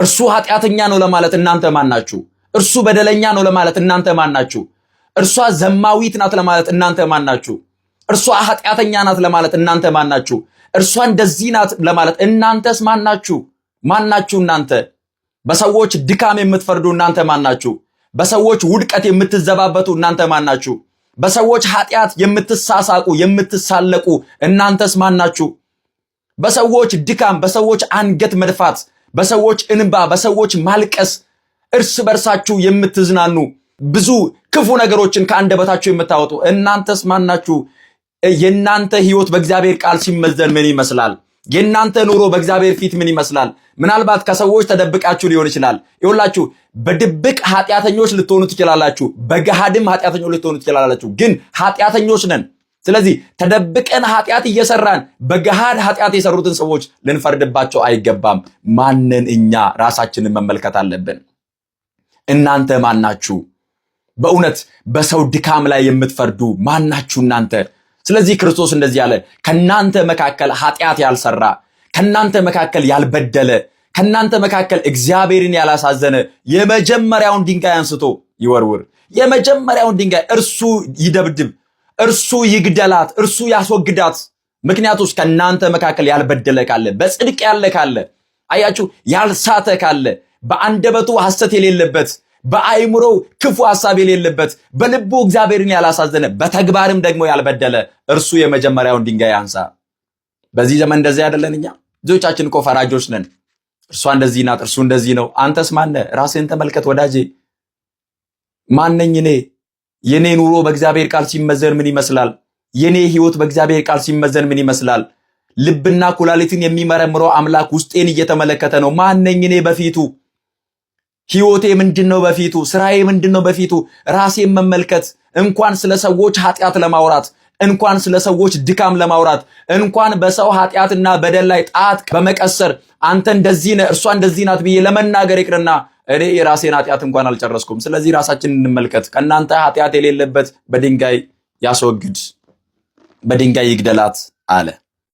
እርሱ ኃጢአተኛ ነው ለማለት እናንተ ማናችሁ? እርሱ በደለኛ ነው ለማለት እናንተ ማናችሁ? እርሷ ዘማዊት ናት ለማለት እናንተ ማናችሁ? እርሷ ኃጢአተኛ ናት ለማለት እናንተ ማናችሁ? እርሷ እንደዚህ ናት ለማለት እናንተስ ማናችሁ? ማናችሁ እናንተ? በሰዎች ድካም የምትፈርዱ እናንተ ማናችሁ? በሰዎች ውድቀት የምትዘባበቱ እናንተ ማናችሁ? በሰዎች ኃጢአት የምትሳሳቁ የምትሳለቁ እናንተስ ማናችሁ? በሰዎች ድካም፣ በሰዎች አንገት መድፋት፣ በሰዎች እንባ፣ በሰዎች ማልቀስ እርስ በርሳችሁ የምትዝናኑ ብዙ ክፉ ነገሮችን ከአንደበታችሁ የምታወጡ እናንተስ ማናችሁ? የናንተ ህይወት በእግዚአብሔር ቃል ሲመዘን ምን ይመስላል? የናንተ ኑሮ በእግዚአብሔር ፊት ምን ይመስላል? ምናልባት ከሰዎች ተደብቃችሁ ሊሆን ይችላል። ይኸውላችሁ በድብቅ ኃጢአተኞች ልትሆኑ ትችላላችሁ፣ በገሃድም ኃጢአተኞች ልትሆኑ ትችላላችሁ። ግን ኃጢአተኞች ነን። ስለዚህ ተደብቀን ኃጢአት እየሰራን በገሃድ ኃጢአት የሰሩትን ሰዎች ልንፈርድባቸው አይገባም። ማንን? እኛ ራሳችንን መመልከት አለብን። እናንተ ማናችሁ? በእውነት በሰው ድካም ላይ የምትፈርዱ ማናችሁ እናንተ? ስለዚህ ክርስቶስ እንደዚህ አለ፣ ከናንተ መካከል ኃጢአት ያልሰራ፣ ከናንተ መካከል ያልበደለ፣ ከናንተ መካከል እግዚአብሔርን ያላሳዘነ የመጀመሪያውን ድንጋይ አንስቶ ይወርውር። የመጀመሪያውን ድንጋይ እርሱ ይደብድብ፣ እርሱ ይግደላት፣ እርሱ ያስወግዳት። ምክንያቱም ከናንተ መካከል ያልበደለ ካለ፣ በጽድቅ ያለ ካለ፣ አያችሁ ያልሳተ ካለ፣ በአንደበቱ ሐሰት የሌለበት፣ በአይምሮው ክፉ ሐሳብ የሌለበት፣ በልቡ እግዚአብሔርን ያላሳዘነ፣ በተግባርም ደግሞ ያልበደለ እርሱ የመጀመሪያውን ድንጋይ አንሳ። በዚህ ዘመን እንደዚህ አይደለን እኛ? ብዙዎቻችን እኮ ፈራጆች ነን። እርሷ እንደዚህ ናት፣ እርሱ እንደዚህ ነው። አንተስ ማነህ? ራስህን ተመልከት ወዳጄ። ማነኝ እኔ? የኔ ኑሮ በእግዚአብሔር ቃል ሲመዘን ምን ይመስላል? የኔ ህይወት በእግዚአብሔር ቃል ሲመዘን ምን ይመስላል? ልብና ኩላሊትን የሚመረምረው አምላክ ውስጤን እየተመለከተ ነው። ማነኝ እኔ በፊቱ? ህይወቴ ምንድነው በፊቱ? ስራዬ ምንድነው በፊቱ? ራሴን መመልከት። እንኳን ስለ ሰዎች ኃጢአት ለማውራት፣ እንኳን ስለ ሰዎች ድካም ለማውራት፣ እንኳን በሰው ኃጢአትና በደል ላይ ጣት በመቀሰር አንተ እንደዚህ ነህ እርሷ እንደዚህ ናት ብዬ ለመናገር ይቅርና እኔ የራሴን ኃጢአት እንኳን አልጨረስኩም። ስለዚህ ራሳችንን እንመልከት። ከናንተ ኃጢአት የሌለበት በድንጋይ ያስወግድ፣ በድንጋይ ይግደላት አለ።